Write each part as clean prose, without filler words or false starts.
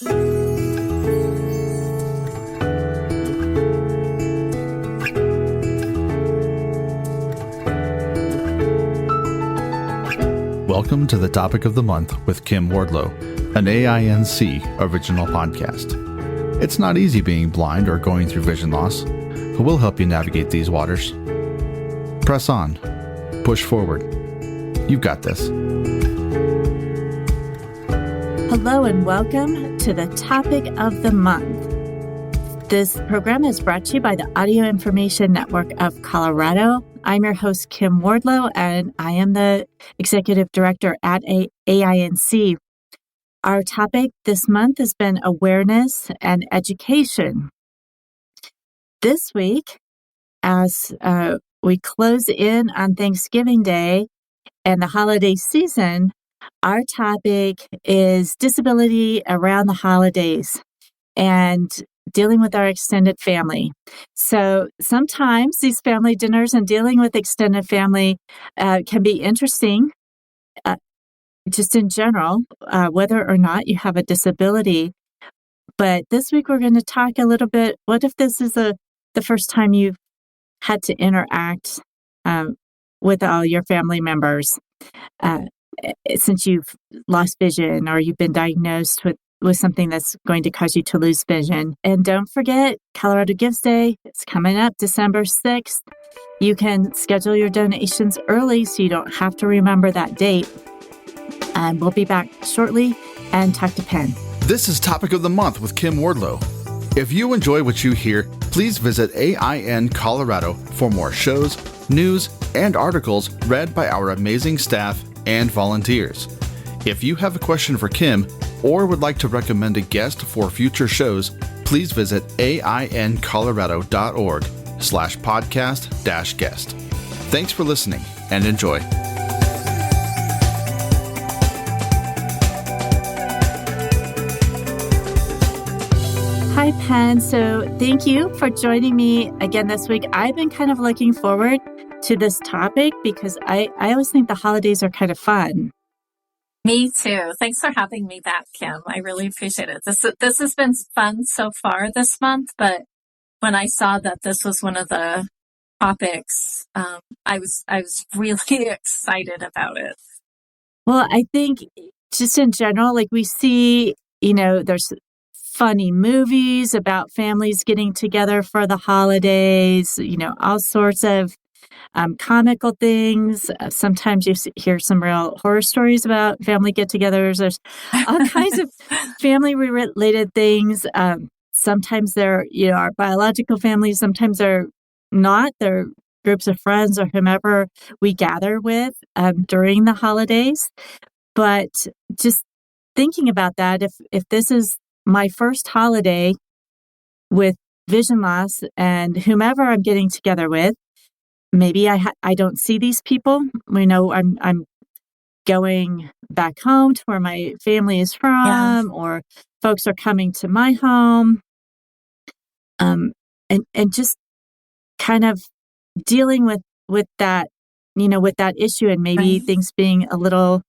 Welcome to the Topic of the Month with Kim Wardlow, an AINC original podcast. It's not easy being blind or going through vision loss, but we'll help you navigate these waters. Press on. Push forward. You've got this. Hello and welcome to the Topic of the Month. This program is brought to you by the Audio Information Network of Colorado. I'm your host, Kim Wardlow, and I am the Executive Director at AINC. Our topic this month has been awareness and education. This week, as we close in on Thanksgiving Day and the holiday season, our topic is disability around the holidays and dealing with our extended family. So sometimes these family dinners and dealing with extended family can be interesting, just in general, whether or not you have a disability. But this week we're going to talk a little bit, what if this is the first time you've had to interact with all your family members since you've lost vision or you've been diagnosed with something that's going to cause you to lose vision. And don't forget, Colorado Gives Day. It's coming up December 6th. You can schedule your donations early so you don't have to remember that date. And we'll be back shortly and talk to Penn. This is Topic of the Month with Kim Wardlow. If you enjoy what you hear, please visit AIN Colorado for more shows, news, and articles read by our amazing staff and volunteers. If you have a question for Kim or would like to recommend a guest for future shows, please visit aincolorado.org/podcast-guest. Thanks for listening and enjoy. Hi, Penn. So thank you for joining me again this week. I've been kind of looking forward to this topic because I always think the holidays are kind of fun. Me too. Thanks for having me back, Kim. I really appreciate it. This has been fun so far this month, but when I saw that this was one of the topics, I was really excited about it. Well, I think just in general, like we see, there's funny movies about families getting together for the holidays, all sorts of comical things. Sometimes you hear some real horror stories about family get-togethers. There's all kinds of family-related things. Sometimes they're, our biological families. Sometimes they're not. They're groups of friends or whomever we gather with during the holidays. But just thinking about that, if this is my first holiday with vision loss and whomever I'm getting together with, maybe I don't see these people. I'm going back home to where my family is from, or folks are coming to my home, and just kind of dealing with that, with that issue, and maybe things being a little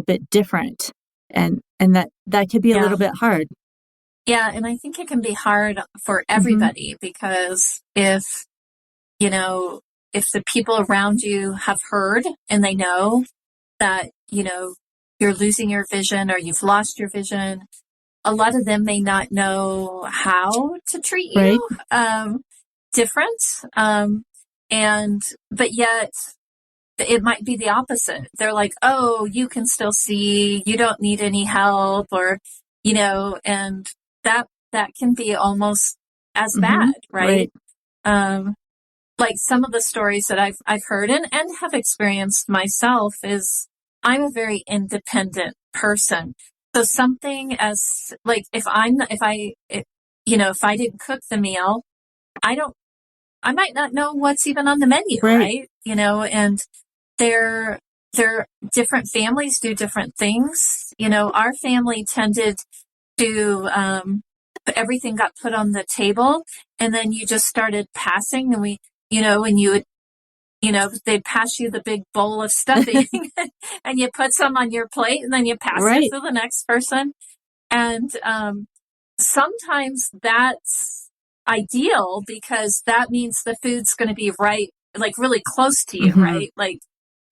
bit different, and that could be a little bit hard. Yeah, and I think it can be hard for everybody because if the people around you have heard and they know that, you're losing your vision or you've lost your vision, a lot of them may not know how to treat you different. But yet it might be the opposite. They're like, oh, you can still see, you don't need any help, or, and that can be almost as bad, right? Like some of the stories that I've heard and have experienced myself is I'm a very independent person. So something as like if I didn't cook the meal, I might not know what's even on the menu, right? And they're different families do different things. Our family tended to everything got put on the table and then you just started passing, and and you would, they'd pass you the big bowl of stuffing and you put some on your plate and then you pass it to the next person. And sometimes that's ideal because that means the food's going to be right, like really close to you, right? Like,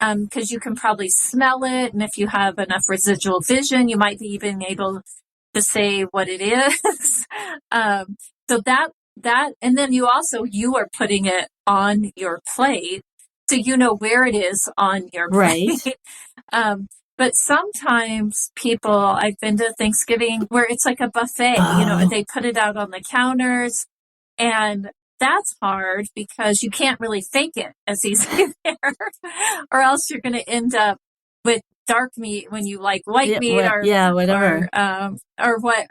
because you can probably smell it. And if you have enough residual vision, you might be even able to say what it is. So that, and then you are putting it on your plate. So you know where it is on your plate. Right. But sometimes I've been to Thanksgiving where it's like a buffet, they put it out on the counters, and that's hard because you can't really fake it as easy there, or else you're going to end up with dark meat when you like white meat whatever.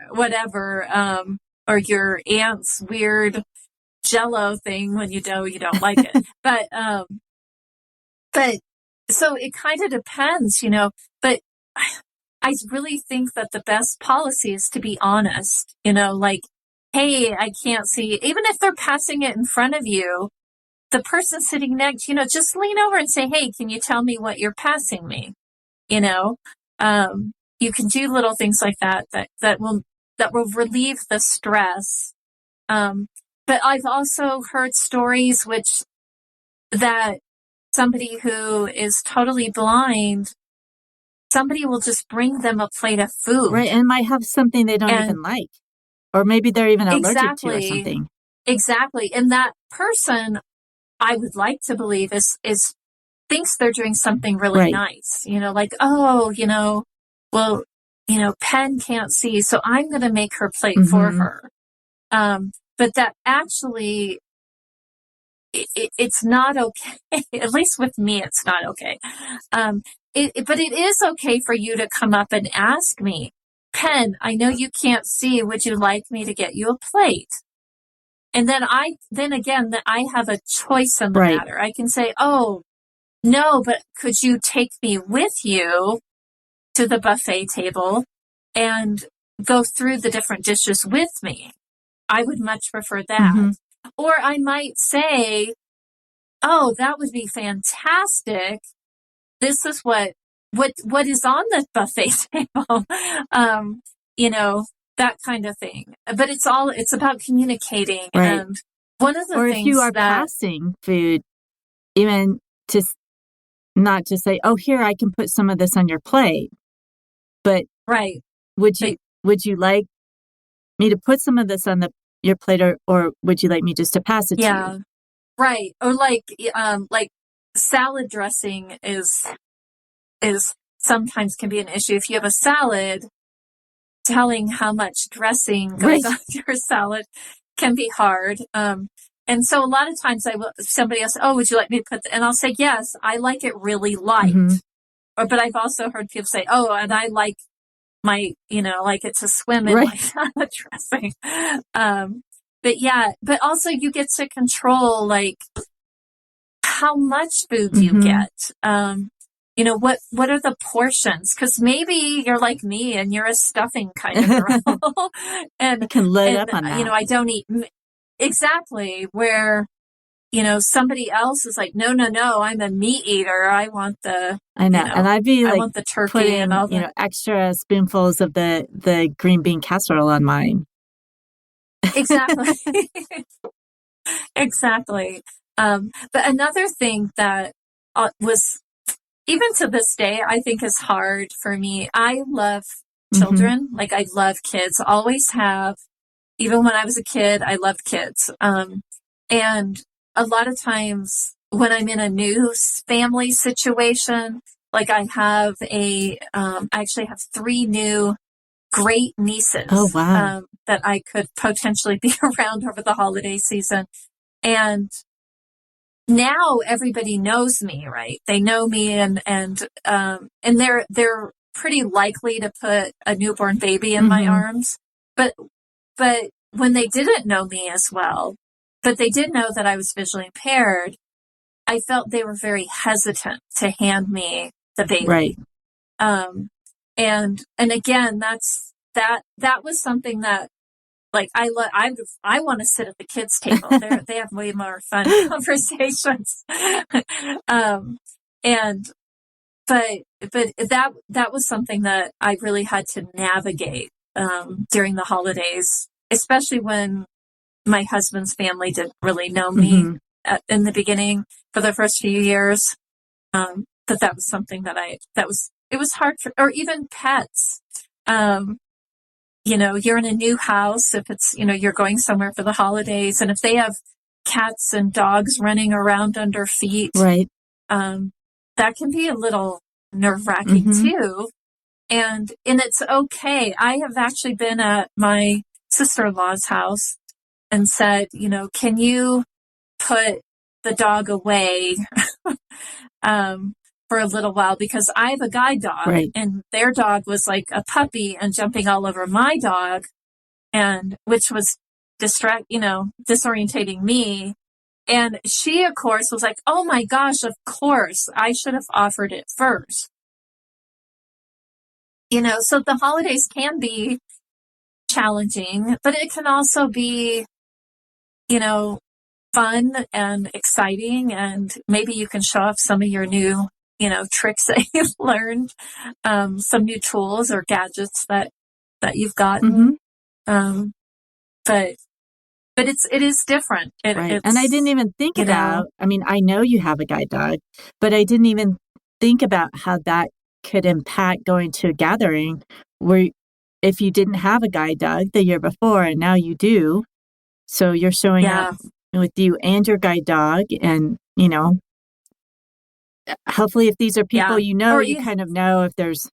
Whatever, or your aunt's weird Jello thing when you don't like it. But so it kind of depends, but I really think that the best policy is to be honest, like, hey, I can't see, even if they're passing it in front of you, the person sitting next, just lean over and say, hey, can you tell me what you're passing me? You can do little things like that will relieve the stress. But I've also heard stories that somebody who is totally blind, somebody will just bring them a plate of food. Right. And might have something they don't even like, or maybe they're even allergic to or something. Exactly. And that person, I would like to believe is thinks they're doing something really nice, like, well, Penn can't see, so I'm going to make her plate for her. But that actually, it's not okay. At least with me, it's not okay. But it is okay for you to come up and ask me, Penn, I know you can't see. Would you like me to get you a plate? And then I have a choice in the matter. I can say, oh, no, but could you take me with you to the buffet table and go through the different dishes with me? I would much prefer that. Or I might say, oh, that would be fantastic. This is what is on the buffet table. That kind of thing. But it's about communicating. Right. And one of the or things if you are passing food, even to not to say, oh, here, I can put some of this on your plate, but would you like me to put some of this on your plate, or would you like me just to pass it to you? Right. Or like salad dressing is sometimes can be an issue. If you have a salad, telling how much dressing goes on your salad can be hard. And so a lot of times somebody else, oh, would you like me to put and I'll say, yes, I like it really light. But I've also heard people say, oh, and I like my, like it to swim in my salad dressing. But also you get to control like how much food you get. What are the portions? Because maybe you're like me and you're a stuffing kind of girl. And you can load up on that. I don't eat exactly where, somebody else is like, no, I'm a meat eater. I want the, I know. And I'd be I like, want the turkey putting, and all that. extra spoonfuls of the green bean casserole on mine. Exactly. Exactly. But another thing that was, even to this day, I think is hard for me. I love children. Like I love kids, always have. Even when I was a kid, I loved kids. And a lot of times when I'm in a new family situation, like I actually have 3 new great nieces. Oh, wow. That I could potentially be around over the holiday season. And now everybody knows me, right? They know me and they're pretty likely to put a newborn baby in my arms. But when they didn't know me as well, but they did know that I was visually impaired, I felt they were very hesitant to hand me the baby. Right. And again, that was something that, like, I want to sit at the kids' table. They have way more fun conversations. But that was something that I really had to navigate. during the holidays, especially when my husband's family didn't really know me in the beginning for the first few years. That was something it was hard for, or even pets. You're in a new house, if it's, you're going somewhere for the holidays, and if they have cats and dogs running around under feet, right. That can be a little nerve-wracking too. And it's okay. I have actually been at my sister-in-law's house and said, can you put the dog away for a little while, because I have a guide dog, right. and their dog was like a puppy and jumping all over my dog, and which was disorientating me. And she, of course, was like, oh my gosh, of course, I should have offered it first. So the holidays can be challenging, but it can also be, fun and exciting. And maybe you can show off some of your new, tricks that you've learned, some new tools or gadgets that you've gotten. But it is different. Right. And I didn't even think about, I know you have a guide dog, but I didn't even think about how that could impact going to a gathering where if you didn't have a guide dog the year before and now you do, so you're showing up with you and your guide dog, and, hopefully if these are people you kind of know if there's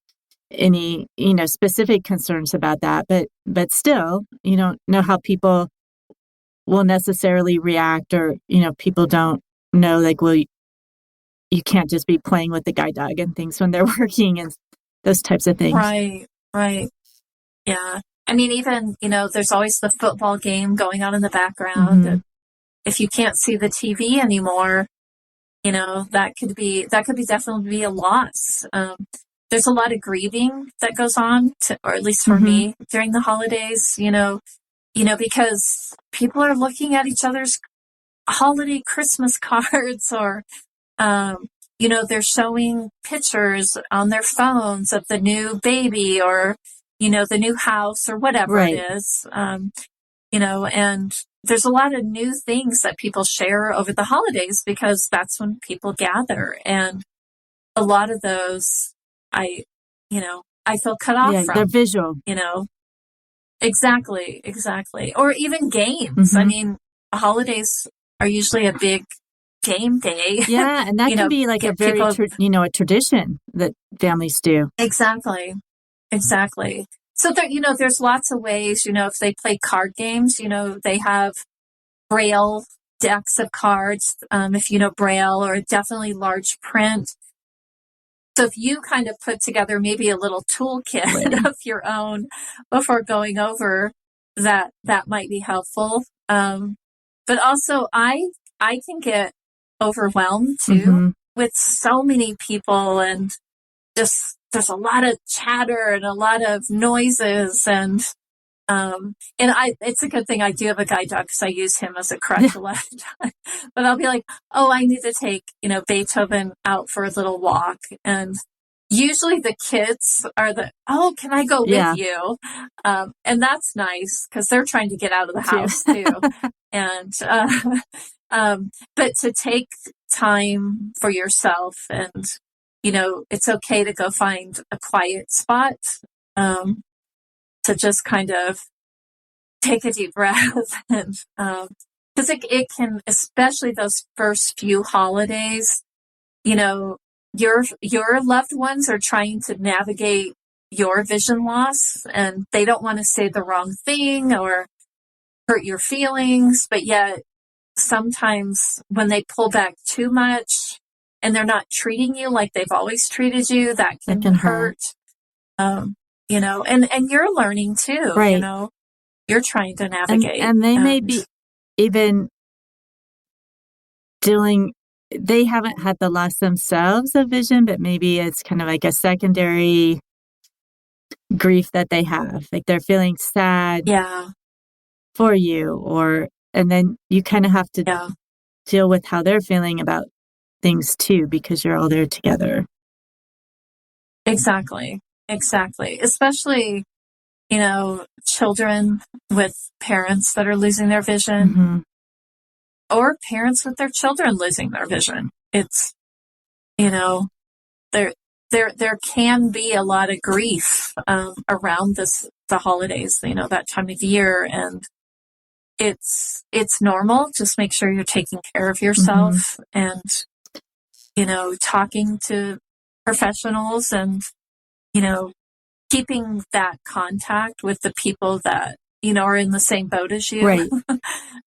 any, specific concerns about that, but still, you don't know how people will necessarily react, or, people don't know, like, well, you can't just be playing with the guide dog and things when they're working and those types of things. Right. Yeah. Even, there's always the football game going on in the background. And if you can't see the TV anymore, that could definitely be a loss. There's a lot of grieving that goes on, or at least for me during the holidays, because people are looking at each other's holiday Christmas cards, or, they're showing pictures on their phones of the new baby, or, the new house, or whatever it is. And there's a lot of new things that people share over the holidays because that's when people gather. And a lot of those, I feel cut off from. They're visual. Exactly. Or even games. Holidays are usually a big game day. Yeah, and that can be like a very, a tradition that families do. Exactly. So there's lots of ways, if they play card games, they have Braille decks of cards, if you know Braille, or definitely large print. So if you kind of put together maybe a little toolkit of your own before going over, that might be helpful. But also I can get overwhelmed too with so many people, and just there's a lot of chatter and a lot of noises, and it's a good thing I do have a guide dog because I use him as a crutch a lot of time. But I'll be like, oh, I need to take, Beethoven out for a little walk. And usually the kids are can I go with you? And that's nice because they're trying to get out of the house too. And, but to take time for yourself, and, it's okay to go find a quiet spot, to just kind of take a deep breath, and because it can, especially those first few holidays, your loved ones are trying to navigate your vision loss, and they don't want to say the wrong thing or hurt your feelings, but yet sometimes when they pull back too much and they're not treating you like they've always treated you, that can hurt. And you're learning too, right. You're trying to navigate. And they may be even they haven't had the loss themselves of vision, but maybe it's kind of like a secondary grief that they have. Like they're feeling sad for you, and then you kind of have to deal with how they're feeling about things too, because you're all there together. Exactly. Especially, children with parents that are losing their vision, Mm-hmm. or parents with their children losing their vision. It's, there can be a lot of grief around the holidays, that time of year, and it's normal. Just make sure you're taking care of yourself, and talking to professionals, and keeping that contact with the people that are in the same boat as you, Right.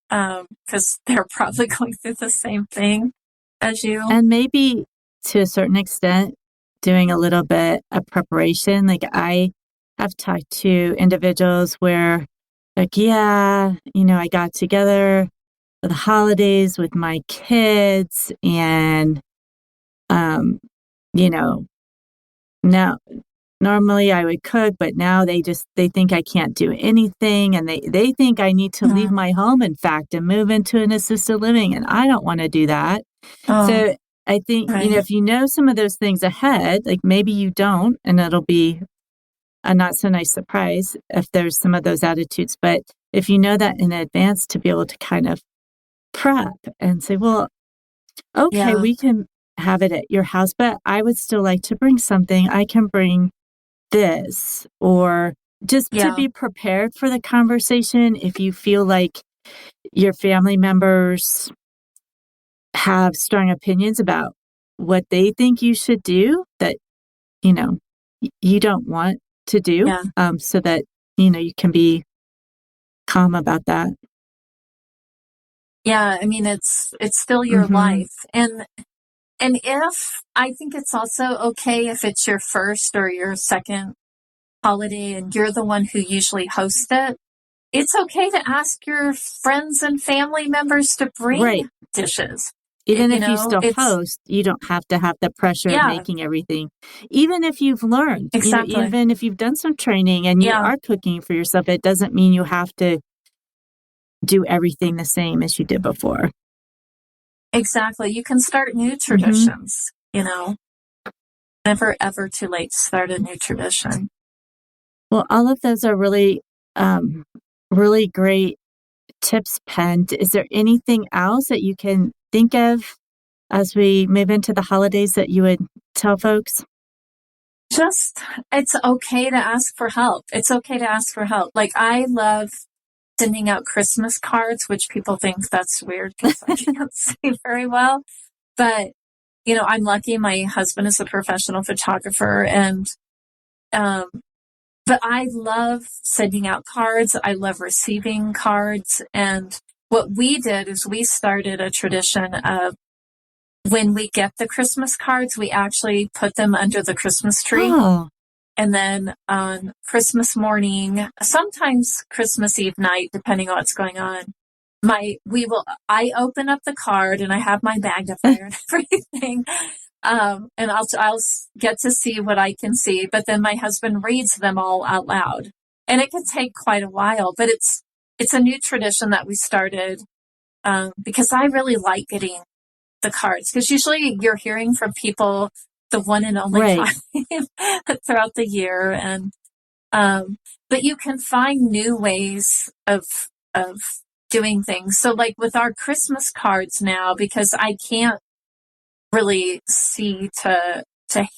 Because they're probably going through the same thing as you. And maybe to a certain extent, doing a little bit of preparation. Like I have talked to individuals where, like, yeah, I got together for the holidays with my kids, and now normally I would cook, but now they think I can't do anything, and they think I need to leave my home, in fact, and move into an assisted living, and I don't want to do that. So I think, right. if you know some of those things ahead, like maybe you don't, and it'll be a not so nice surprise if there's some of those attitudes. But if you know that in advance, to be able to kind of prep and say, well, okay, we can have it at your house, but I would still like to bring something. I can bring this, or just to be prepared for the conversation. If you feel like your family members have strong opinions about what they think you should do that, you don't want to do, so that, you can be calm about that. Yeah. I mean, it's still your life. And if I think it's also okay if it's your first or your second holiday and you're the one who usually hosts it, it's okay to ask your friends and family members to bring dishes. Even if you still host, you don't have to have the pressure of making everything. Even if you've learned, even if you've done some training and you are cooking for yourself, it doesn't mean you have to do everything the same as you did before. Exactly. You can start new traditions, Never, ever too late to start a new tradition. Well, all of those are really, really great tips, Penn. Is there anything else that you can think of as we move into the holidays that you would tell folks? Just, it's okay to ask for help. It's okay to ask for help. Like, I love sending out Christmas cards, which people think that's weird because I can't see very well. But, I'm lucky. My husband is a professional photographer, and, but I love sending out cards. I love receiving cards. And what we did is we started a tradition of, when we get the Christmas cards, we actually put them under the Christmas tree. Oh. And then on Christmas morning, sometimes Christmas Eve night, depending on what's going on, I open up the card and I have my magnifier and everything. And I'll get to see what I can see, but then my husband reads them all out loud, and it can take quite a while, but it's a new tradition that we started, because I really like getting the cards, because usually you're hearing from people the one and only time throughout the year. And, but you can find new ways of doing things. So like with our Christmas cards now, because I can't really see to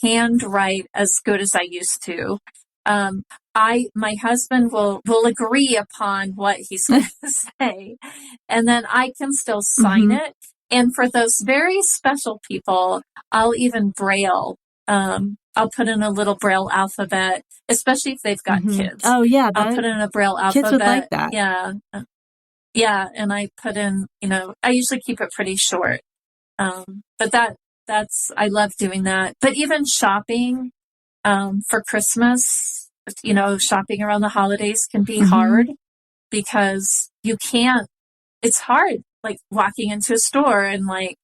handwrite as good as I used to. My husband will agree upon what he's going to say, and then I can still sign it. And for those very special people, I'll even Braille. I'll put in a little Braille alphabet, especially if they've got kids. Oh yeah, I'll put in a Braille alphabet. Kids would like that. Yeah, yeah. And I put in, I usually keep it pretty short. But I love doing that. But even shopping, for Christmas, shopping around the holidays can be hard, because it's hard, like walking into a store and like,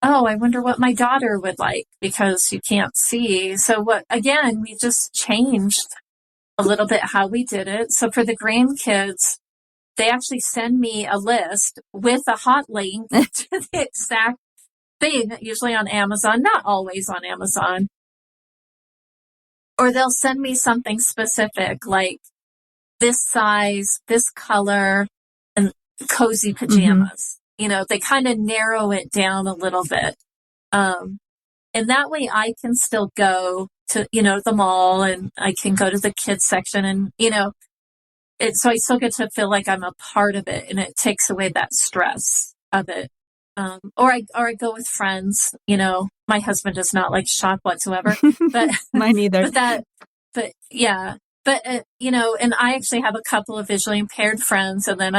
oh, I wonder what my daughter would like, because you can't see. So we just changed a little bit how we did it. So for the grandkids, they actually send me a list with a hot link to the exact thing, usually on Amazon, not always on Amazon. Or they'll send me something specific, like this size, this color, and cozy pajamas. They kind of narrow it down a little bit. And that way I can still go to, the mall, and I can go to the kids section, and, so I still get to feel like I'm a part of it, and it takes away that stress of it. Or I go with friends, my husband does not like to shop whatsoever, but mine either. and I actually have a couple of visually impaired friends, and then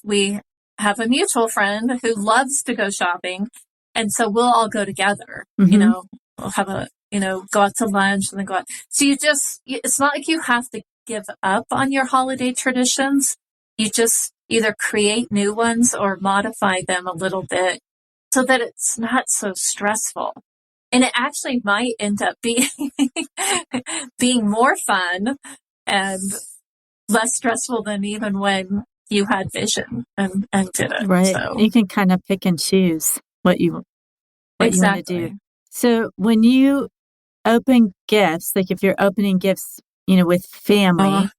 we have a mutual friend who loves to go shopping. And so we'll all go together, we'll have go out to lunch and then go out. So it's not like you have to give up on your holiday traditions. You just either create new ones or modify them a little bit so that it's not so stressful. And it actually might end up being more fun and less stressful than even when you had vision and did it. Right. So you can kind of pick and choose what you want to do. So when you open gifts, like if you're opening gifts, with family,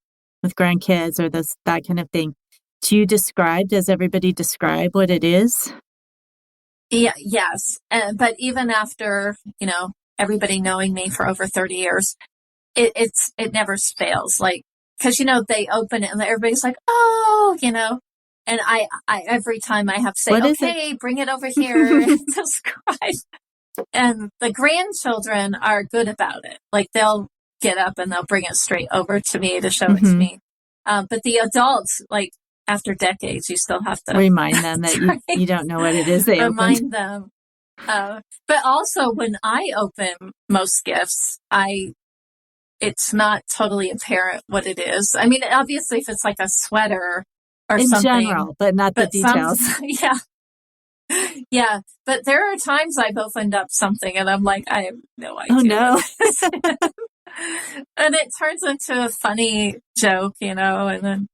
with grandkids or that kind of thing, does everybody describe what it is? Yeah, yes. But even after, everybody knowing me for over 30 years, it never fails. Like, cause they open it and everybody's like, oh, and I every time I have to say, okay, bring it over here and describe. And the grandchildren are good about it. Like they'll get up and they'll bring it straight over to me to show it to me. But the adults, like after decades, you still have to remind them that you don't know what it is. Remind them. But also when I open most gifts, it's not totally apparent what it is. I mean, obviously if it's like a sweater or something. In general, but not the details. Yeah. Yeah, but there are times I've opened up something and I'm like, I have no idea. Oh, no. And it turns into a funny joke, and then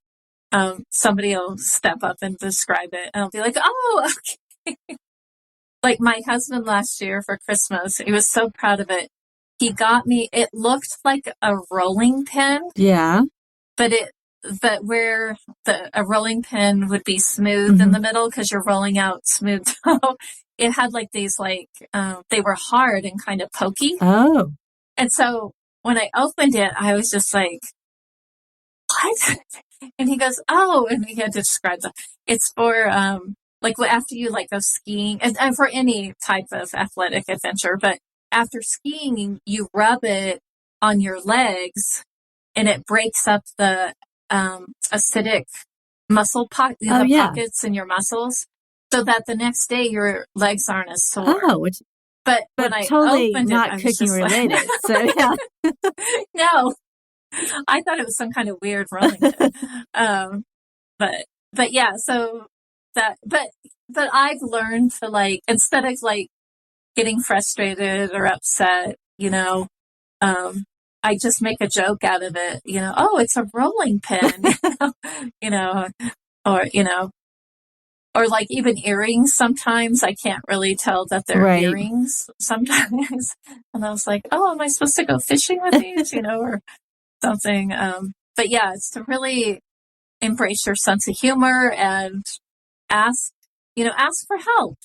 somebody will step up and describe it, and I'll be like, oh, okay. Like my husband last year for Christmas, he was so proud of it. He got me, it looked like a rolling pin. Yeah. But where a rolling pin would be smooth in the middle because you're rolling out smooth dough, it had like these they were hard and kind of pokey. Oh. And so when I opened it, I was just like, what? And he goes, oh, and he had to describe that. It's for like after you go skiing and for any type of athletic adventure, but after skiing, you rub it on your legs and it breaks up the acidic muscle pockets in your muscles, so that the next day your legs aren't as sore. Oh, but when I totally opened not it, cooking related. So yeah, no, I thought it was some kind of weird rolling pin. But yeah, so that but I've learned to instead of getting frustrated or upset, I just make a joke out of it, oh, it's a rolling pin, or like even earrings. Sometimes I can't really tell that they're earrings sometimes. And I was like, oh, am I supposed to go fishing with these, or something? But yeah, it's to really embrace your sense of humor and ask for help.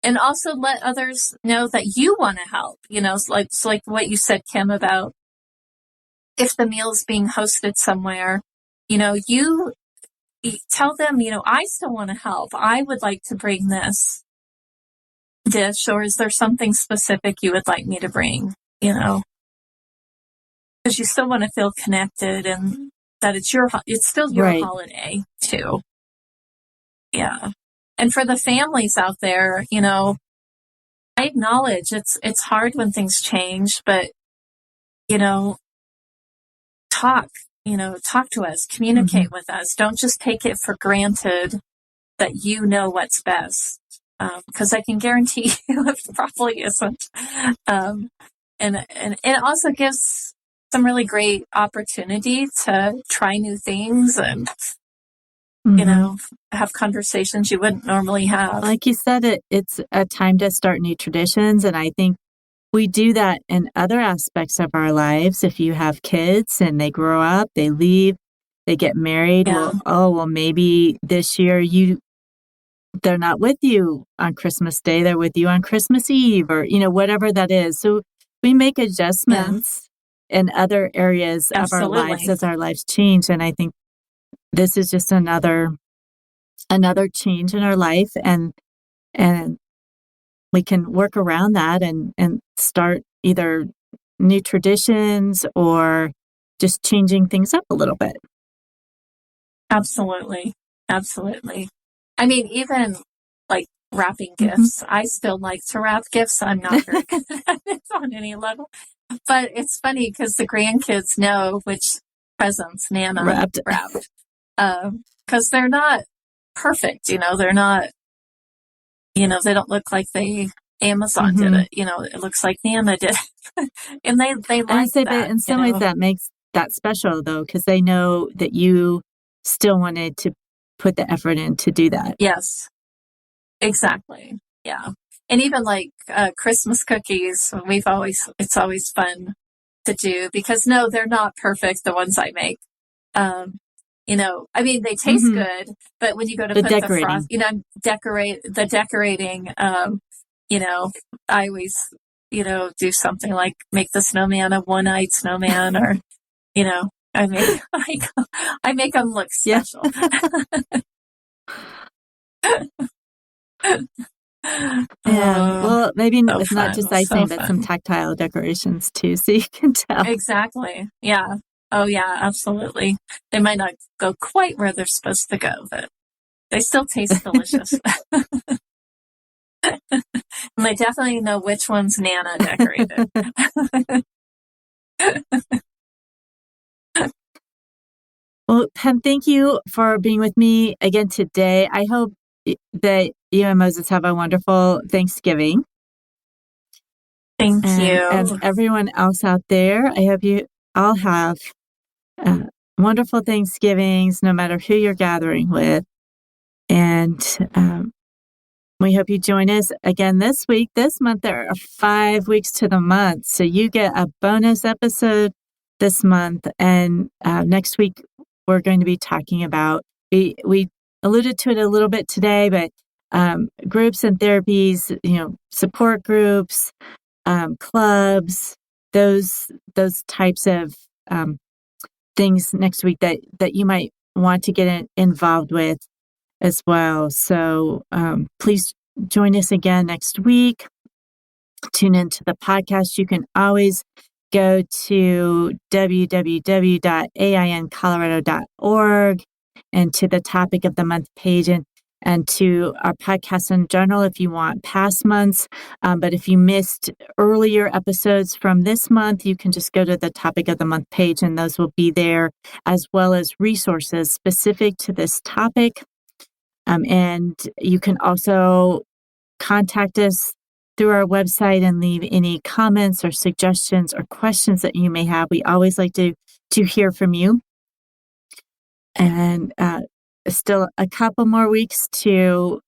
And also let others know that you want to help, it's like what you said, Kim, about if the meal is being hosted somewhere, you tell them, I still want to help. I would like to bring this dish, or is there something specific you would like me to bring, because you still want to feel connected and that it's still your holiday too. Yeah. And for the families out there, I acknowledge it's hard when things change, but, talk to us, communicate with us. Don't just take it for granted that you know what's best. Because I can guarantee you it probably isn't. And it also gives some really great opportunity to try new things and have conversations you wouldn't normally have. Like you said, it's a time to start new traditions. And I think we do that in other aspects of our lives. If you have kids and they grow up, they leave, they get married. Yeah. Well, maybe this year they're not with you on Christmas Day. They're with you on Christmas Eve, or, whatever that is. So we make adjustments in other areas of our lives as our lives change. And I think this is just another change in our life, and we can work around that and start either new traditions or just changing things up a little bit. Absolutely. I mean, even like wrapping gifts, I still like to wrap gifts. I'm not very good at it on any level. But it's funny because the grandkids know which presents Nana wrapped. Because they're not perfect, they're not, they don't look like Amazon did it. It looks like Nana did it. And they like that. But in some ways that makes that special, though, because they know that you still wanted to put the effort in to do that. Yes, exactly. Yeah. And even like Christmas cookies, it's always fun to do because no, they're not perfect. The ones I make, I mean, they taste good, but when you go to put decorating. the decorating, I always, do something like make the snowman a one-eyed snowman or, I make them look special. Well, maybe it's fun. not just icing, but some tactile decorations too, so you can tell. Exactly. Yeah. Oh, yeah, absolutely. They might not go quite where they're supposed to go, but they still taste delicious. And they definitely know which one's Nana decorated. Well, Pam, thank you for being with me again today. I hope that you and Moses have a wonderful Thanksgiving. Thank you. And everyone else out there, I hope you all have wonderful Thanksgivings, no matter who you're gathering with. And we hope you join us again this week. This month, there are 5 weeks to the month. So you get a bonus episode this month. And next week, we're going to be talking about, we alluded to it a little bit today, but groups and therapies, support groups, clubs, those types of things next week that you might want to get involved with as well. So please join us again next week. Tune into the podcast. You can always go to www.aincolorado.org and to the topic of the month page and to our podcast in general if you want past months. But if you missed earlier episodes from this month, you can just go to the topic of the month page and those will be there, as well as resources specific to this topic. And you can also contact us through our website and leave any comments or suggestions or questions that you may have. We always like to hear from you. And still a couple more weeks to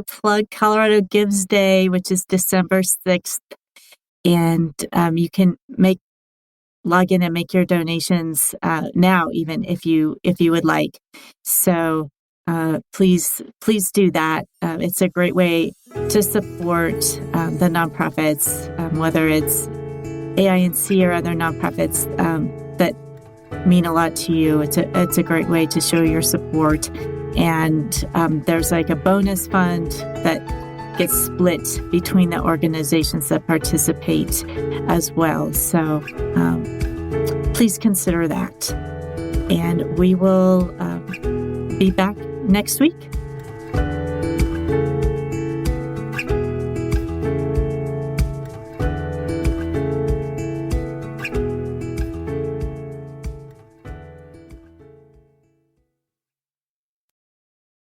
plug Colorado Gives Day, which is December 6th. And you can log in and make your donations now, even if you would like. So please do that. It's a great way to support the nonprofits, whether it's AINC or other nonprofits that mean a lot to you. It's a great way to show your support. And there's like a bonus fund that gets split between the organizations that participate as well. So please consider that. And we will be back next week.